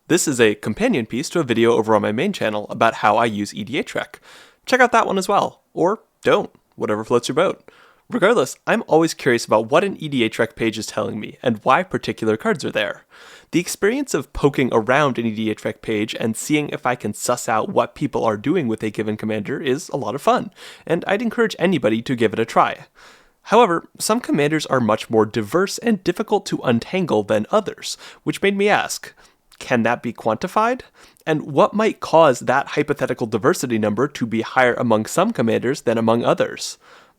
This is a companion piece to a video over on my main channel about how I use EDHREC. Check out that one as well, or don't, whatever floats your boat. Regardless, I'm always curious about what an EDHREC page is telling me and why particular cards are there. The experience of poking around an EDHREC page and seeing if I can suss out what people are doing with a given commander is a lot of fun, and I'd encourage anybody to give it a try. However, some commanders are much more diverse and difficult to untangle than others, which made me ask, can that be quantified? And what might cause that hypothetical diversity number to be higher among some commanders than among others?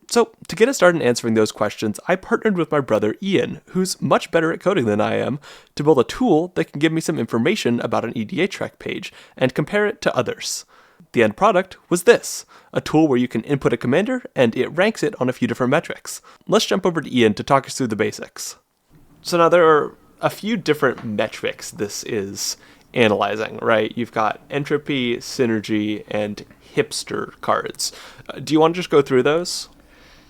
So, to get us started answering those questions, I partnered with my brother Ian, who's much better at coding than I am, to build a tool that can give me some information about an EDHREC page and compare it to others. The end product was this, a tool where you can input a commander and it ranks it on a few different metrics. Let's jump over to Ian to talk us through the basics. So now there are a few different metrics this is analyzing, right? You've got entropy, synergy, and hipster cards. Do you want to just go through those?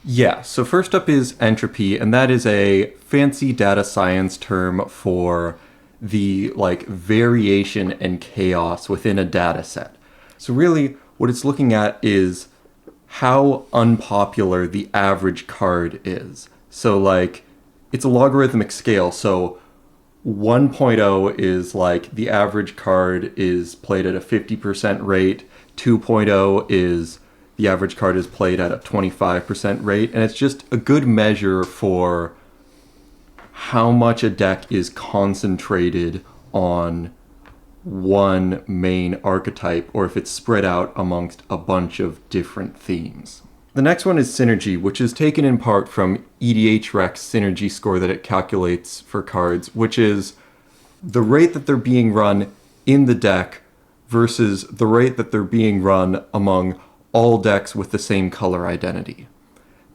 Yeah, so first up is entropy, and that is a fancy data science term for the variation and chaos within a data set. So really what it's looking at is how unpopular the average card is. So it's a logarithmic scale, so 1.0 is the average card is played at a 50% rate, 2.0 is the average card is played at a 25% rate, and it's just a good measure for how much a deck is concentrated on one main archetype, or if it's spread out amongst a bunch of different themes. The next one is synergy, which is taken in part from EDHREC's synergy score that it calculates for cards, which is the rate that they're being run in the deck versus the rate that they're being run among all decks with the same color identity.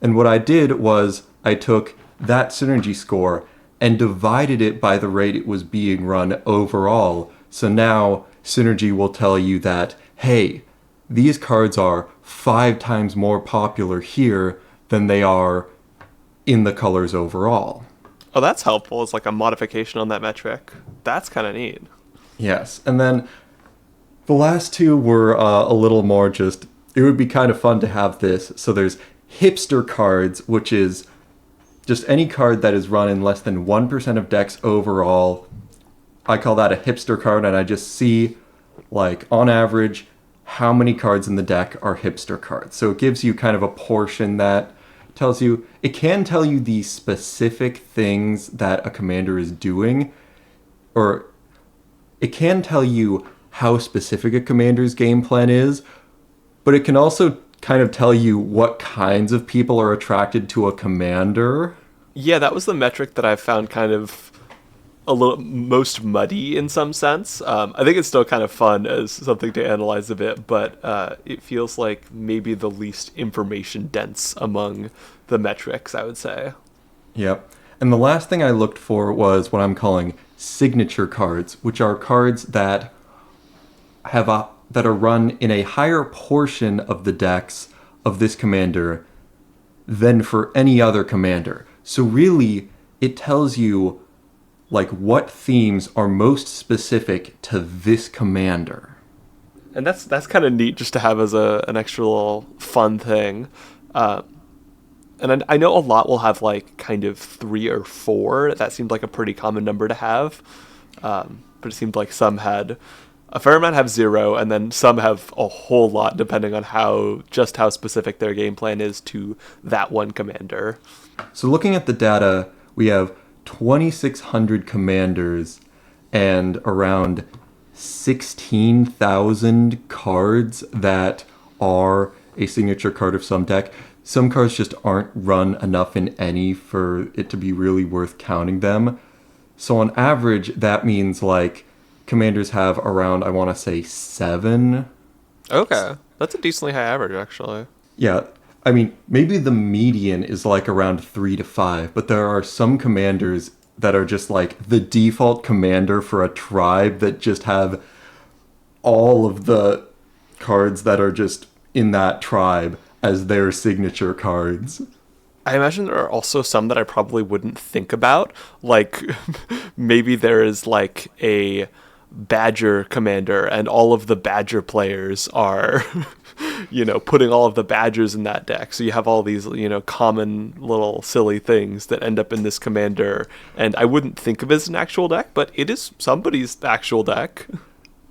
And what I did was I took that synergy score and divided it by the rate it was being run overall. So now synergy will tell you that, hey, these cards are 5 times more popular here than they are in the colors overall. Oh, that's helpful. It's like a modification on that metric. That's kind of neat. Yes, and then the last two were a little more just, it would be kind of fun to have this. So there's hipster cards, which is just any card that is run in less than 1% of decks overall. I call that a hipster card, and I just see, on average, how many cards in the deck are hipster cards. So it gives you kind of a portion that tells you, it can tell you the specific things that a commander is doing, or it can tell you how specific a commander's game plan is, but it can also kind of tell you what kinds of people are attracted to a commander. Yeah, that was the metric that I found kind of a little most muddy in some sense. I think it's still kind of fun as something to analyze a bit, but it feels like maybe the least information dense among the metrics, I would say. Yep. And the last thing I looked for was what I'm calling signature cards, which are cards that that are run in a higher portion of the decks of this commander than for any other commander. So really, it tells you what themes are most specific to this commander. And that's kind of neat just to have as an extra little fun thing. And I know a lot will have kind of 3 or 4. That seemed like a pretty common number to have. But it seemed like some had a fair amount have 0, and then some have a whole lot depending on how specific their game plan is to that one commander. So looking at the data, we have 2,600 commanders and around 16,000 cards that are a signature card of some deck. Some cards just aren't run enough in any for it to be really worth counting them. So on average, that means commanders have around, I want to say, 7. Okay, that's a decently high average, actually. Yeah, I mean, maybe the median is around 3 to 5, but there are some commanders that are just the default commander for a tribe that just have all of the cards that are just in that tribe as their signature cards. I imagine there are also some that I probably wouldn't think about. Maybe there is a Badger commander, and all of the Badger players are, putting all of the Badgers in that deck. So you have all these, common little silly things that end up in this commander. And I wouldn't think of it as an actual deck, but it is somebody's actual deck.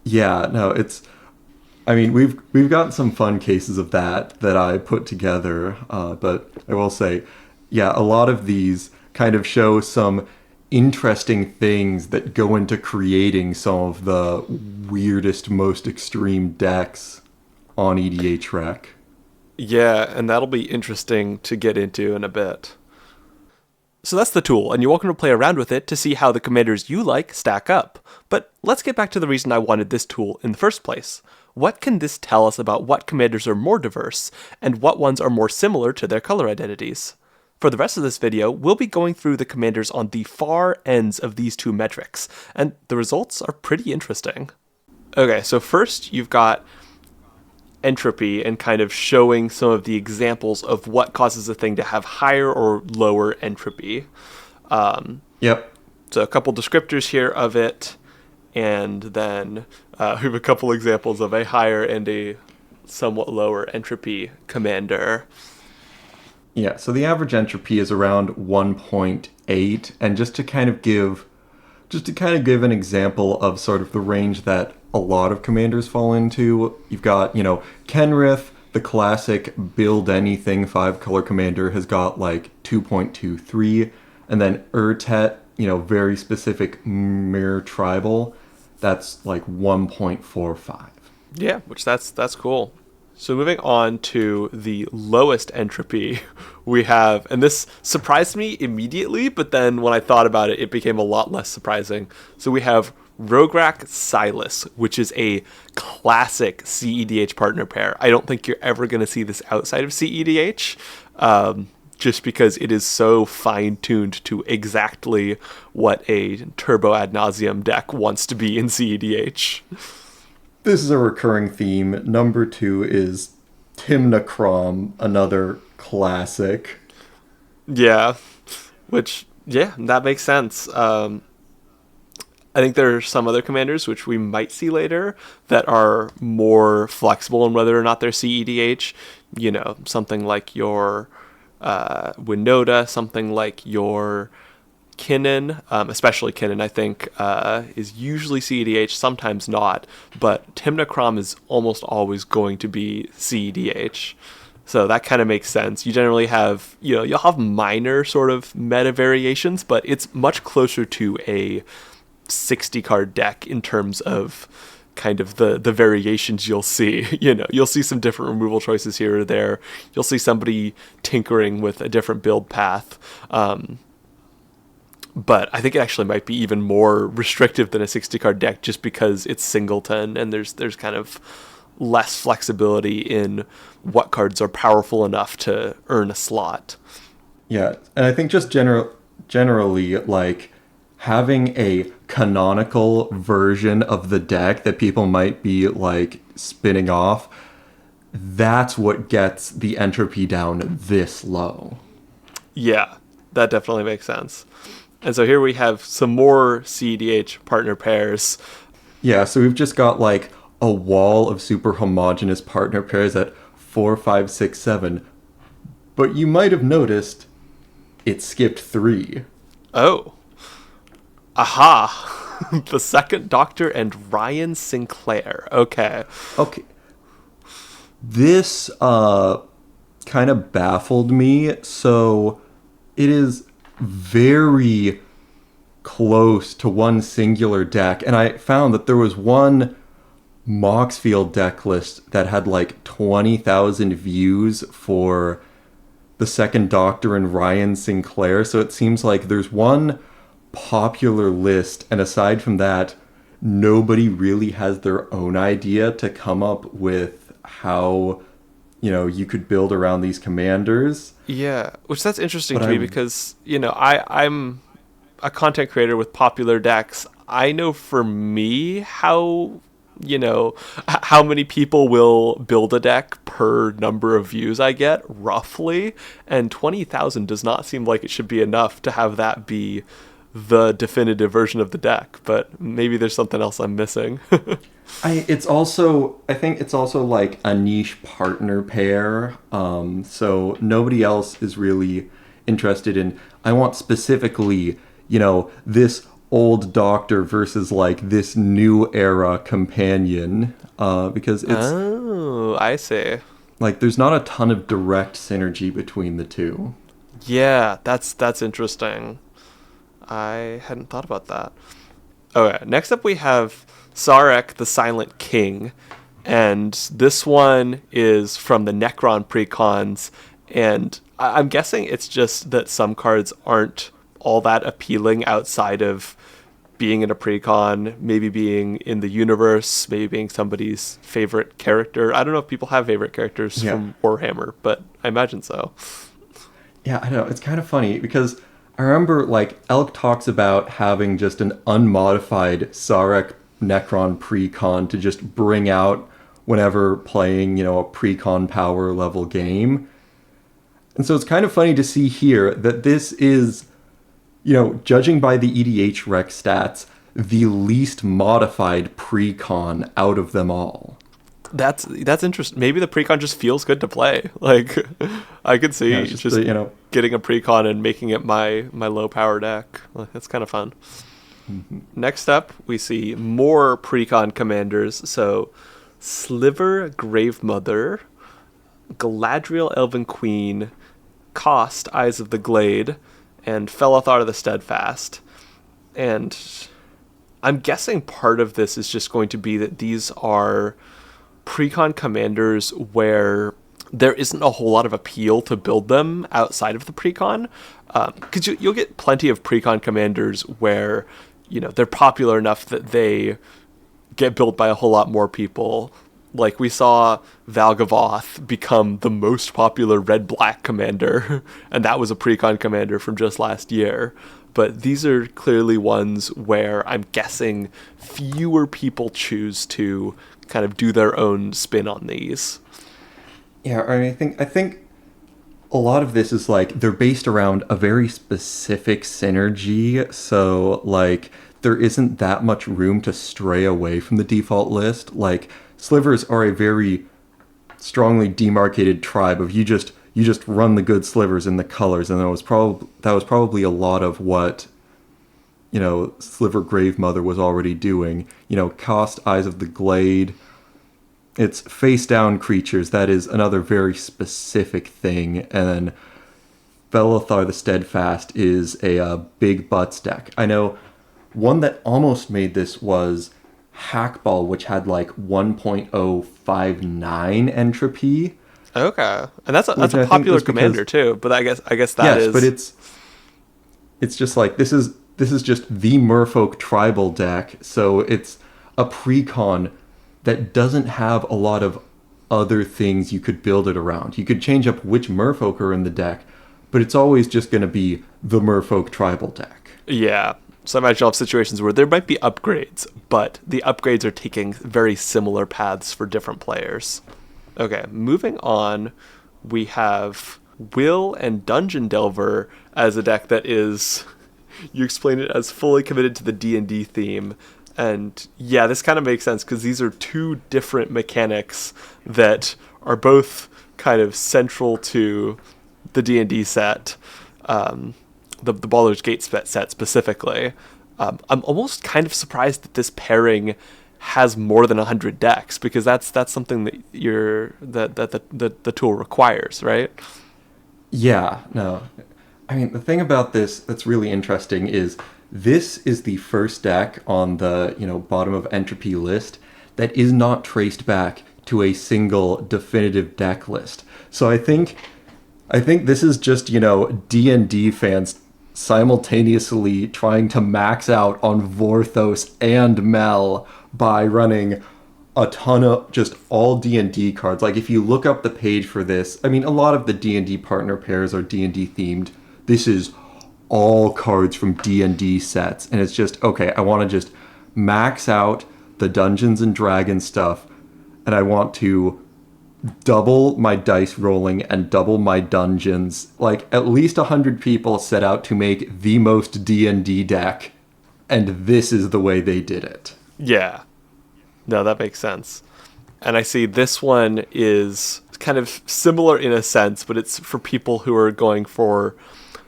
Yeah, no, I mean, we've gotten some fun cases of that I put together, but I will say, yeah, a lot of these kind of show some interesting things that go into creating some of the weirdest, most extreme decks on EDHREC. Yeah, and that'll be interesting to get into in a bit. So that's the tool, and you're welcome to play around with it to see how the commanders you like stack up. But let's get back to the reason I wanted this tool in the first place. What can this tell us about what commanders are more diverse, and what ones are more similar to their color identities? For the rest of this video, we'll be going through the commanders on the far ends of these two metrics, and the results are pretty interesting. Okay, so first you've got entropy and kind of showing some of the examples of what causes a thing to have higher or lower entropy. Yep. So a couple descriptors here of it, and then we have a couple examples of a higher and a somewhat lower entropy commander. Yeah, so the average entropy is around 1.8, and just to kind of give an example of sort of the range that a lot of commanders fall into, you've got, Kenrith, the classic build anything 5-color commander, has got like 2.23, and then Urtet, very specific mirror tribal, that's like 1.45. Yeah, which that's cool. So moving on to the lowest entropy, we have, and this surprised me immediately, but then when I thought about it, it became a lot less surprising. So we have Rograk Silas, which is a classic CEDH partner pair. I don't think you're ever going to see this outside of CEDH, just because it is so fine-tuned to exactly what a Turbo Ad Nauseam deck wants to be in CEDH. This is a recurring theme. Number 2 is Timnacrom, another classic. Yeah, that makes sense. I think there are some other commanders, which we might see later, that are more flexible in whether or not they're CEDH. Something like your Winota, something like your Kinnan, especially Kinnan, I think, is usually CEDH, sometimes not, but Timnacrom is almost always going to be CEDH. So that kind of makes sense. You generally have, you'll have minor sort of meta variations, but it's much closer to a 60-card deck in terms of kind of the variations you'll see. You'll see some different removal choices here or there. You'll see somebody tinkering with a different build path. But I think it actually might be even more restrictive than a 60-card deck just because it's singleton and there's kind of less flexibility in what cards are powerful enough to earn a slot. Yeah, and I think just generally, like, having a canonical version of the deck that people might be, like, spinning off, that's what gets the entropy down this low. Yeah, that definitely makes sense. And so here we have some more CEDH partner pairs. Yeah, so we've just got like a wall of super homogeneous partner pairs at 4, 5, 6, 7. But you might have noticed it skipped 3. Oh. Aha. The Second Doctor and Ryan Sinclair. Okay. Okay. This kind of baffled me. So it is very close to one singular deck, and I found that there was one Moxfield deck list that had like 20,000 views for the Second Doctor and Ryan Sinclair, so it seems like there's one popular list, and aside from that, nobody really has their own idea to come up with how you could build around these commanders. Yeah, which that's interesting to me because, I'm a content creator with popular decks. I know for me how many people will build a deck per number of views I get, roughly, and 20,000 does not seem like it should be enough to have that be the definitive version of the deck, but maybe there's something else I'm missing. I think it's also like a niche partner pair. So nobody else is really interested in. I want specifically, this old doctor versus like this new era companion, because it's Oh, I see. like there's not a ton of direct synergy between the two. Yeah, that's interesting. I hadn't thought about that. Okay, next up we have Sarek the Silent King, and this one is from the Necron precons, and I'm guessing it's just that some cards aren't all that appealing outside of being in a precon, maybe being in the universe, maybe being somebody's favorite character. I don't know if people have favorite characters Yeah. from Warhammer, but I imagine so. Yeah, I know. It's kind of funny because I remember like Elk talks about having just an unmodified Sarek Necron precon to just bring out whenever playing, a precon power level game. And so it's kind of funny to see here that this is, judging by the EDHREC stats, the least modified precon out of them all. That's interesting. Maybe the precon just feels good to play. Like, I could see Yeah, it's just the, getting a precon and making it my low power deck. Like, that's kind of fun. Next up, we see more precon commanders. So, Sliver Gravemother, Galadriel Elven Queen, Cost Eyes of the Glade, and Felethar the Steadfast. And I'm guessing part of this is just going to be that these are precon commanders where there isn't a whole lot of appeal to build them outside of the precon, because you'll get plenty of precon commanders where they're popular enough that they get built by a whole lot more people. Like we saw Valgavoth become the most popular red-black commander, and that was a precon commander from just last year. But these are clearly ones where I'm guessing fewer people choose to kind of do their own spin on these. Yeah, I think a lot of this is like they're based around a very specific synergy, so like there isn't that much room to stray away from the default list. Like slivers are a very strongly demarcated tribe of you just run the good slivers in the colors, and that was probably a lot of what Sliver Gravemother was already doing. Cost Eyes of the Glade. It's face down creatures. That is another very specific thing. And then Felethar the Steadfast is a big butts deck. I know one that almost made this was Hackball, which had like 1.059 entropy. Okay, and that's a I popular think commander too. But I guess that is. Yes, but it's just like this is just the Merfolk tribal deck. So it's a precon that doesn't have a lot of other things you could build it around. You could change up which Merfolk are in the deck, but it's always just going to be the Merfolk tribal deck. Yeah. So I imagine you'll have situations where there might be upgrades, but the upgrades are taking very similar paths for different players. Okay, moving on, we have Will and Dungeon Delver as a deck that is, you explain it as fully committed to the D&D theme. And yeah, this kind of makes sense because these are two different mechanics that are both kind of central to the D&D set, the Baldur's Gate set specifically. I'm almost kind of surprised that this pairing has more than 100 decks, because that's something that the tool requires, right? Yeah, no. I mean, the thing about this that's really interesting is this is the first deck on the, bottom of entropy list that is not traced back to a single definitive deck list. So I think this is just, D&D fans simultaneously trying to max out on Vorthos and Mel by running a ton of just all D&D cards. Like if you look up the page for this, I mean, a lot of the D&D partner pairs are D&D themed. This is all cards from D&D sets, and it's just, okay, I want to just max out the Dungeons and Dragons stuff, and I want to double my dice rolling and double my dungeons. Like, at least 100 people set out to make the most D&D deck, and this is the way they did it. Yeah. No, that makes sense. And I see this one is kind of similar in a sense, but it's for people who are going for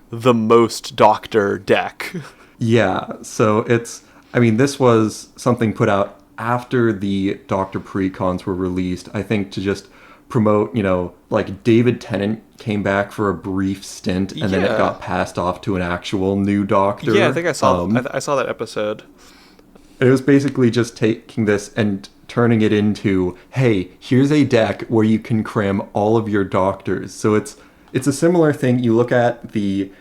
the most doctor deck. Yeah, so this was something put out after the Doctor Precons were released, I think, to just promote, like David Tennant came back for a brief stint, and then it got passed off to an actual new doctor. Yeah, I think I saw I saw that episode. It was basically just taking this and turning it into, hey, here's a deck where you can cram all of your doctors. So it's a similar thing. You look at the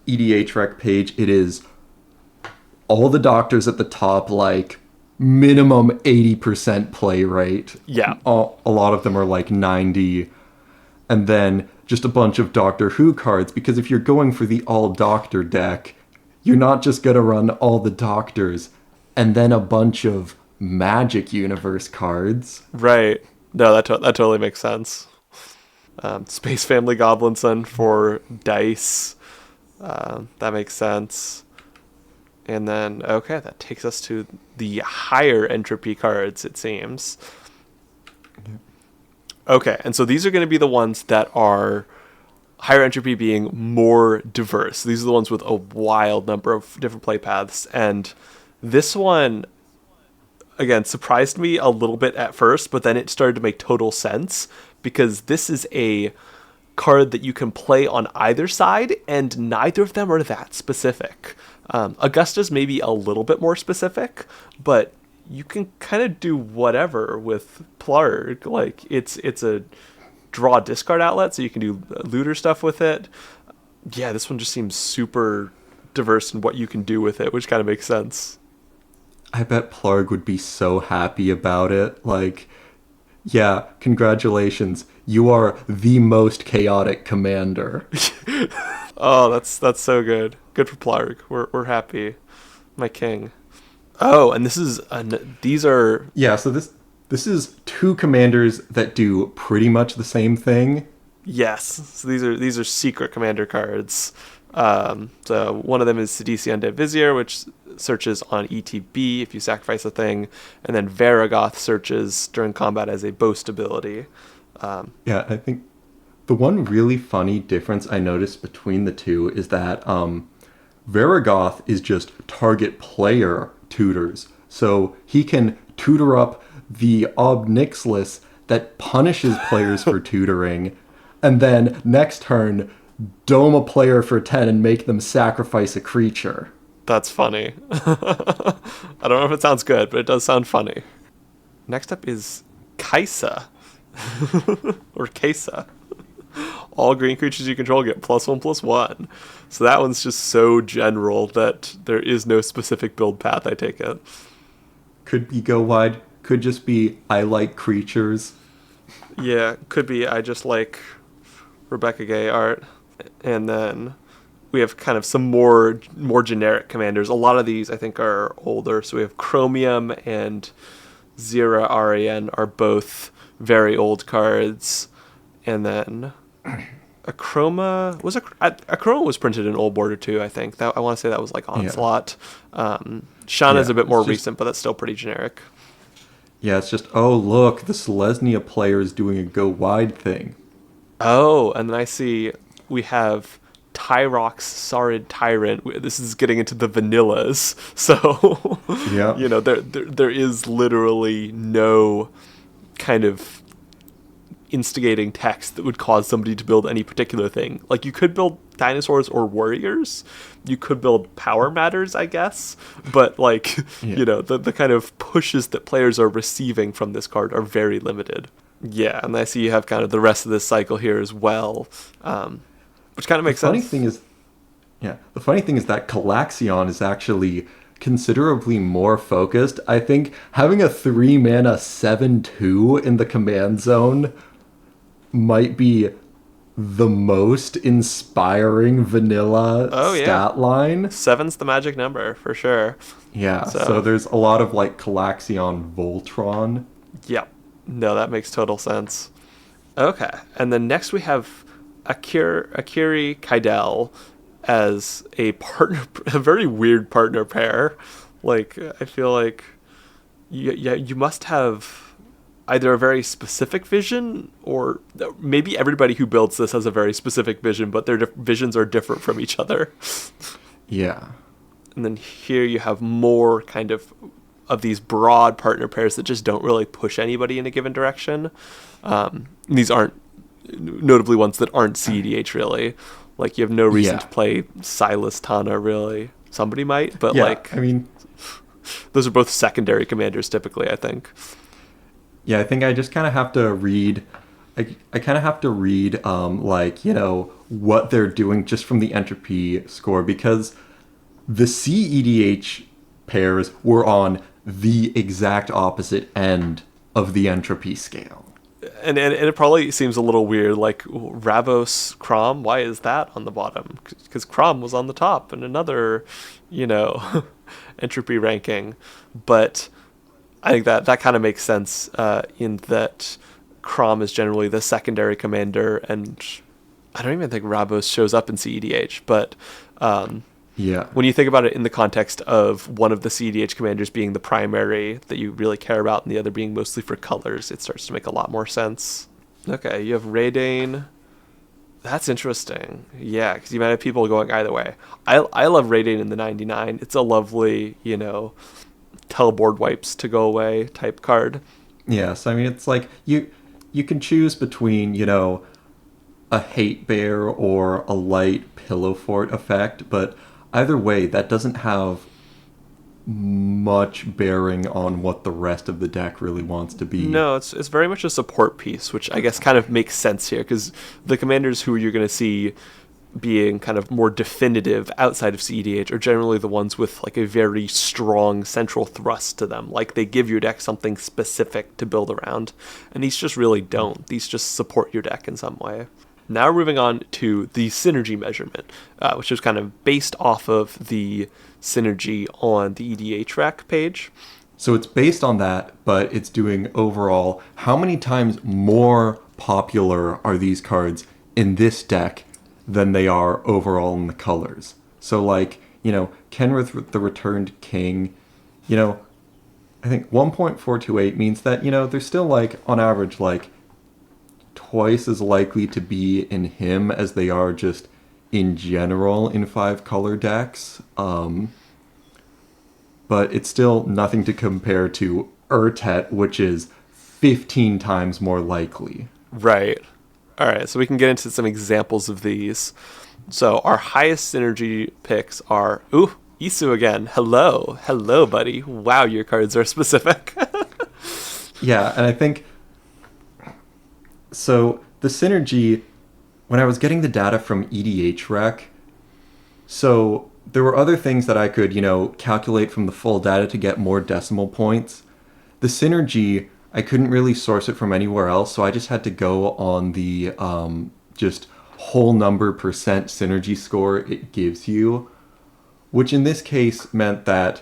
EDHREC page, it is all the doctors at the top, like minimum 80% play rate. Yeah. A lot of them are like 90. And then just a bunch of Doctor Who cards, because if you're going for the all-doctor deck, you're not just going to run all the doctors and then a bunch of Magic Universe cards. Right. No, that totally makes sense. Space Family Goblinson for dice. That makes sense. And then, okay, that takes us to the higher entropy cards, it seems. Okay, and so these are going to be the ones that are higher entropy being more diverse. These are the ones with a wild number of different play paths. And this one, again, surprised me a little bit at first, but then it started to make total sense because this is a card that you can play on either side, and neither of them are that specific. Augusta's maybe a little bit more specific, but you can kind of do whatever with Plarg. Like, it's a draw discard outlet, so you can do looter stuff with it. Yeah, this one just seems super diverse in what you can do with it, which kind of makes sense. I bet Plarg would be so happy about it. Like, yeah, congratulations. You are the most chaotic commander. Oh, that's so good. Good for Plarg. We're happy. My king. Oh, and these are... Yeah, so this is two commanders that do pretty much the same thing. Yes. So these are secret commander cards. So one of them is Sidisi Undead Vizier, which searches on ETB if you sacrifice a thing, and then Varagoth searches during combat as a boast ability. Yeah, I think the one really funny difference I noticed between the two is that Varagoth is just target player tutors. So he can tutor up the Ob Nixilis that punishes players for tutoring, and then next turn dome a player for 10 and make them sacrifice a creature. That's funny. I don't know if it sounds good, but it does sound funny. Next up is Kaisa. Or Kaisa. All green creatures you control get +1/+1. So that one's just so general that there is no specific build path, I take it. Could be go wide. Could just be I like creatures. Yeah, could be I just like Rebecca Gay art. And then we have kind of some more generic commanders. A lot of these, I think, are older. So we have Chromium and Zira Arian are both very old cards. And then Achroma was printed in Old Border too, I think. I want to say that was like Onslaught. Yeah. Shana's a bit more recent, but that's still pretty generic. Yeah, it's just, oh, look, the Selesnya player is doing a go wide thing. Oh, and then I see we have Tyrox Saurid Tyrant. This is getting into the vanillas. So, yeah. There is literally no kind of instigating text that would cause somebody to build any particular thing. Like, you could build dinosaurs or warriors. You could build power matters, I guess. But, like, the kind of pushes that players are receiving from this card are very limited. Yeah, and I see you have kind of the rest of this cycle here as well, which kind of makes sense. The funny thing is that Calaxion is actually considerably more focused. I think having a 3-mana 7/2 in the command zone might be the most inspiring vanilla stat line. 7's the magic number, for sure. Yeah, so there's a lot of, like, Calaxion Voltron. Yep. No, that makes total sense. Okay, and then next we have Akiri Kaidel as a partner, a very weird partner pair. Like I feel like you must have either a very specific vision, or maybe everybody who builds this has a very specific vision, but their visions are different from each other. Yeah. And then here you have more kind of these broad partner pairs that just don't really push anybody in a given direction. These aren't notably ones that aren't CEDH really. Like you have no reason to play Silas Tana really. Somebody might, but I mean, those are both secondary commanders typically, I think. yeah, I think I just kind of have to read. I kind of have to read, what they're doing just from the entropy score, because the CEDH pairs were on the exact opposite end of the entropy scale. And it probably seems a little weird, like Ravos Crom. Why is that on the bottom? Because Crom was on the top in another, entropy ranking. But I think that kind of makes sense in that Crom is generally the secondary commander, and I don't even think Ravos shows up in CEDH. But when you think about it in the context of one of the CEDH commanders being the primary that you really care about and the other being mostly for colors, it starts to make a lot more sense. Okay, you have Raydane. That's interesting. Yeah, because you might have people going either way. I love Raydane in the 99. It's a lovely, tell board wipes to go away type card. Yes, I mean, it's like you can choose between, a hate bear or a light pillow fort effect, but either way, that doesn't have much bearing on what the rest of the deck really wants to be. No, it's very much a support piece, which I guess kind of makes sense here, because the commanders who you're going to see being kind of more definitive outside of CEDH are generally the ones with like a very strong central thrust to them. Like they give your deck something specific to build around, and these just really don't. These just support your deck in some way. Now we're moving on to the synergy measurement, which is kind of based off of the synergy on the EDHREC page. So it's based on that, but it's doing overall how many times more popular are these cards in this deck than they are overall in the colors. So like, Kenrith the Returned King, I think 1.428 means that, they're still like on average like twice as likely to be in him as they are just in general in 5-color decks. But it's still nothing to compare to Urtet, which is 15 times more likely. Right. All right, so we can get into some examples of these. So our highest synergy picks are... Ooh, Isu again. Hello. Hello, buddy. Wow, your cards are specific. Yeah, and I think... So the synergy, when I was getting the data from EDHREC, so there were other things that I could, calculate from the full data to get more decimal points. The synergy, I couldn't really source it from anywhere else, so I just had to go on the just whole number percent synergy score it gives you, which in this case meant that,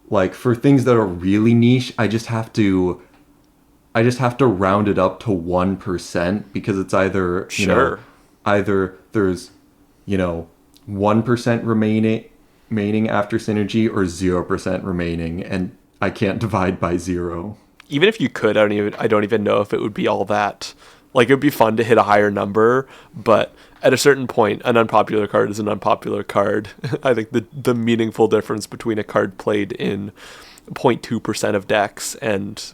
like, for things that are really niche, I just have to round it up to 1% because it's either, either there's, 1% remaining after synergy or 0% remaining, and I can't divide by 0. Even if you could, I don't even know if it would be all that. Like, it would be fun to hit a higher number, but at a certain point, an unpopular card is an unpopular card. I think the meaningful difference between a card played in 0.2% of decks and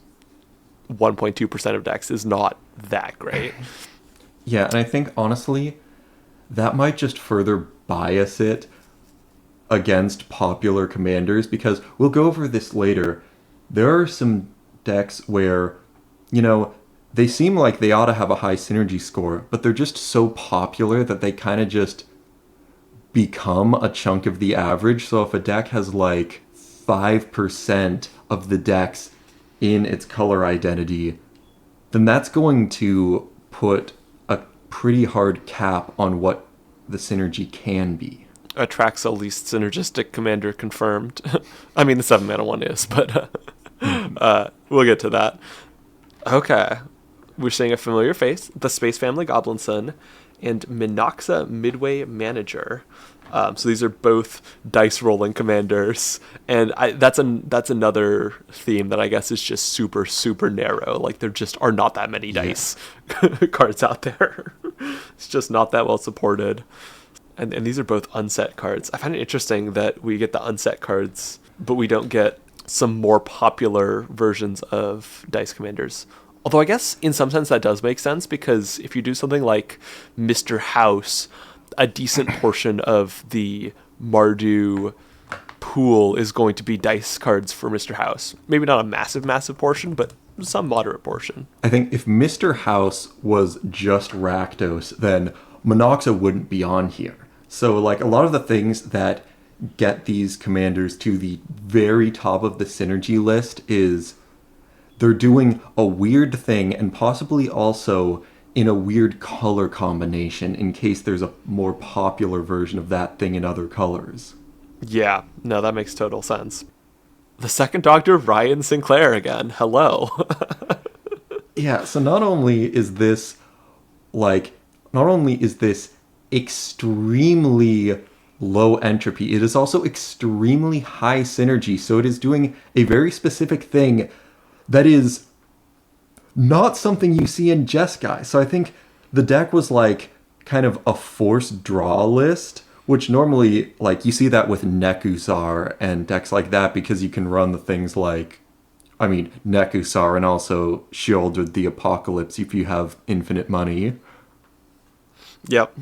1.2% of decks is not that great. Yeah, and I think, honestly, that might just further bias it against popular commanders, because we'll go over this later. There are some decks where, they seem like they ought to have a high synergy score, but they're just so popular that they kind of just become a chunk of the average. So if a deck has like 5% of the decks in its color identity, then that's going to put a pretty hard cap on what the synergy can be. Atraxa least synergistic commander confirmed. I mean, the 7-mana one is, but we'll get to that. Okay. we're seeing a familiar face, the Space Family Goblinson, and Minoxa Midway Manager. So these are both dice rolling commanders, and that's another theme that I guess is just super, super narrow. Like, there just are not that many dice cards out there. It's just not that well supported. And these are both unset cards. I find it interesting that we get the unset cards, but we don't get some more popular versions of dice commanders. Although I guess in some sense that does make sense, because if you do something like Mr. House, a decent portion of the Mardu pool is going to be dice cards for Mr. House. Maybe not a massive, massive portion, but some moderate portion. I think if Mr. House was just Rakdos, then Monoxa wouldn't be on here. So, like, a lot of the things that get these commanders to the very top of the synergy list is they're doing a weird thing, and possibly also in a weird color combination in case there's a more popular version of that thing in other colors. Yeah, no, that makes total sense. The second Doctor, Ryan Sinclair again. Hello. Yeah, so not only is this extremely low entropy, it is also extremely high synergy. So it is doing a very specific thing that is not something you see in Jeskai. So I think the deck was like kind of a forced draw list, which normally, like, you see that with Nekusar and decks like that because you can run the things like, Nekusar and also Shieldred the Apocalypse if you have infinite money. Yep.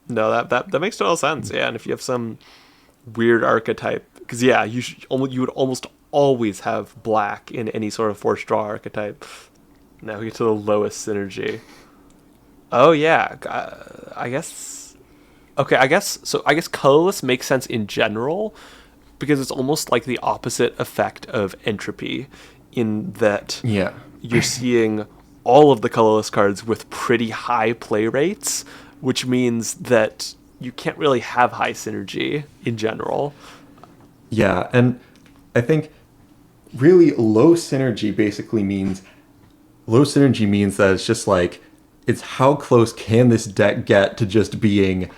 No, that makes total sense. Yeah, and if you have some weird archetype, because you would almost always have black in any sort of forced draw archetype. Now we get to the lowest synergy. Oh yeah, I guess. Okay, I guess colorless makes sense in general because it's almost like the opposite effect of entropy, in that you're seeing all of the colorless cards with pretty high play rates, which means that you can't really have high synergy in general. Yeah, and I think really low synergy means that it's just like, it's how close can this deck get to just being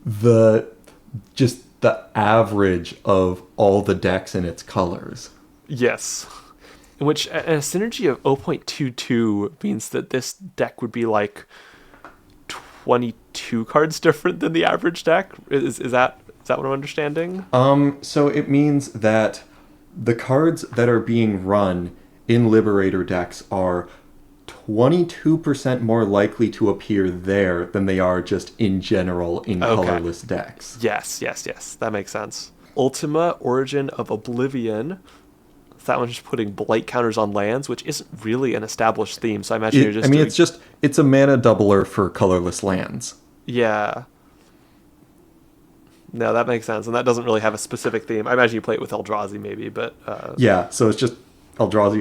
the average of all the decks in its colors. Yes. In which a synergy of 0.22 means that this deck would be like 22 cards different than the average deck. Is that what I'm understanding? So it means that the cards that are being run in Liberator decks are 22% more likely to appear there than they are just in general in colorless decks. Yes. That makes sense. Ultima Origin of Oblivion. That one's just putting blight counters on lands, which isn't really an established theme, so I imagine you're just it's a mana doubler for colorless lands. Yeah. No, that makes sense, and that doesn't really have a specific theme. I imagine you play it with Eldrazi maybe, but... Yeah, so it's just Eldrazi.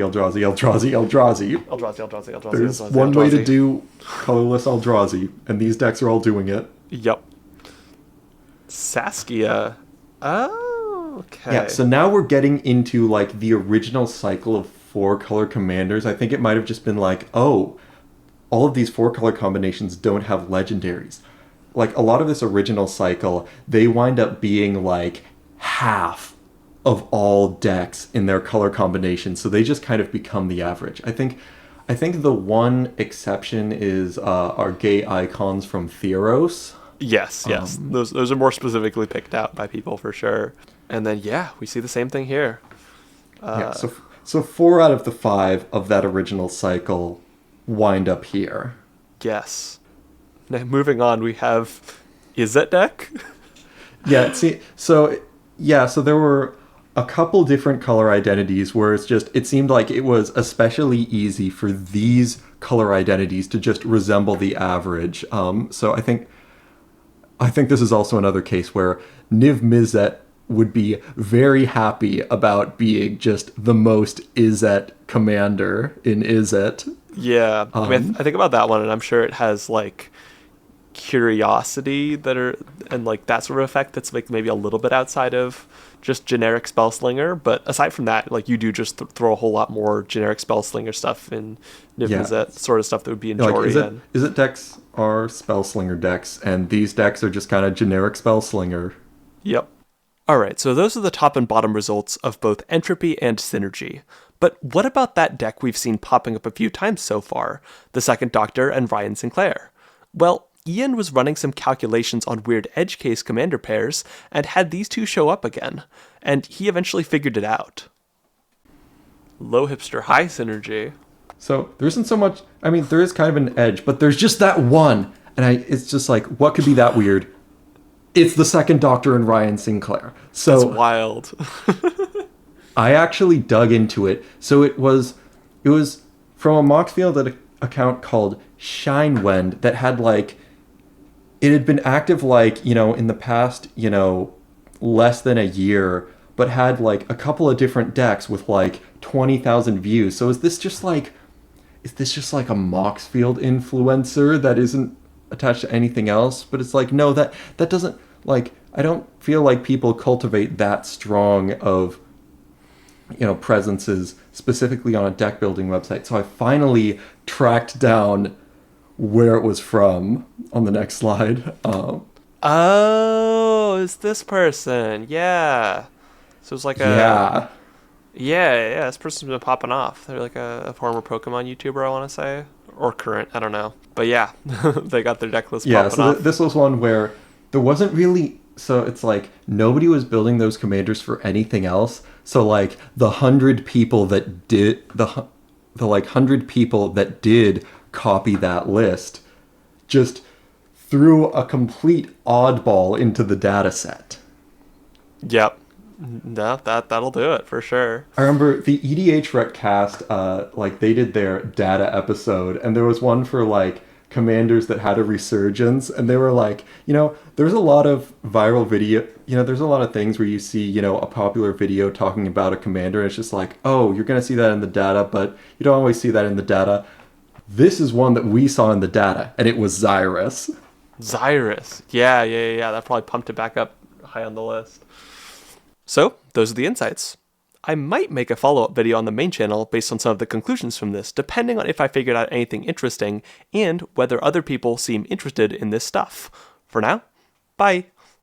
There's one way to do colorless Eldrazi, and these decks are all doing it. Yep. Saskia. Oh, okay. Yeah, so now we're getting into, like, the original cycle of 4-color commanders. I think it might have just been like, oh, all of these 4-color combinations don't have legendaries. Like, a lot of this original cycle, they wind up being, like, half of all decks in their color combination, so they just kind of become the average. I think the one exception is our gay icons from Theros. Yes. Those are more specifically picked out by people for sure. And then, we see the same thing here. So 4 out of the 5 of that original cycle wind up here. Yes. Now, moving on, we have Izzet deck. So there were a couple different color identities where it seemed like it was especially easy for these color identities to just resemble the average. So I think this is also another case where Niv Mizzet would be very happy about being just the most Izzet commander in Izzet. Yeah, I think about that one, and I'm sure it has, like, curiosity and like that sort of effect that's like maybe a little bit outside of just generic spell slinger. But aside from that, like you do just throw a whole lot more generic spell slinger stuff in Niv Yeah. Mizzet, sort of stuff that would be in Like, Jori. is it decks are spellslinger decks, and these decks are just kind of generic spellslinger. Yep. All right, so those are the top and bottom results of both Entropy and Synergy. But what about that deck we've seen popping up a few times so far, the Second Doctor and Ryan Sinclair? Well, Ian was running some calculations on weird edge case commander pairs and had these two show up again, and he eventually figured it out. Low hipster, high synergy. So there isn't so much. I mean, there is kind of an edge, but there's just that one, and it's just like, what could be that weird? It's the Second Doctor and Ryan Sinclair. So That's wild. I actually dug into it. So it was from a Moxfield account called Shinewend that had like, it had been active like, in the past, less than a year, but had like a couple of different decks with like 20,000 views. So is this just like a Moxfield influencer that isn't attached to anything else? But it's like, no, that doesn't, like, I don't feel like people cultivate that strong of presences specifically on a deck building website. So I finally tracked down where it was from on the next slide. Oh, it's this person. Yeah. So it's like Yeah. Yeah, this person's been popping off. They're like a former Pokemon YouTuber, I want to say. Or current, I don't know. But yeah, they got their deck list popping off. This was one where there wasn't really... So it's like, nobody was building those commanders for anything else. So like, the 100 people that did... The 100 people that did copy that list just threw a complete oddball into the data set. Yep. No, that'll do it for sure. I remember the EDHREC cast, they did their data episode, and there was one for like commanders that had a resurgence, and they were like, there's a lot of viral video, there's a lot of things where you see, a popular video talking about a commander, and it's just like, oh, you're gonna see that in the data, but you don't always see that in the data. This is one that we saw in the data, and it was Xyrus. Xyrus. Yeah. That probably pumped it back up high on the list. So, those are the insights. I might make a follow-up video on the main channel based on some of the conclusions from this, depending on if I figured out anything interesting and whether other people seem interested in this stuff. For now, bye!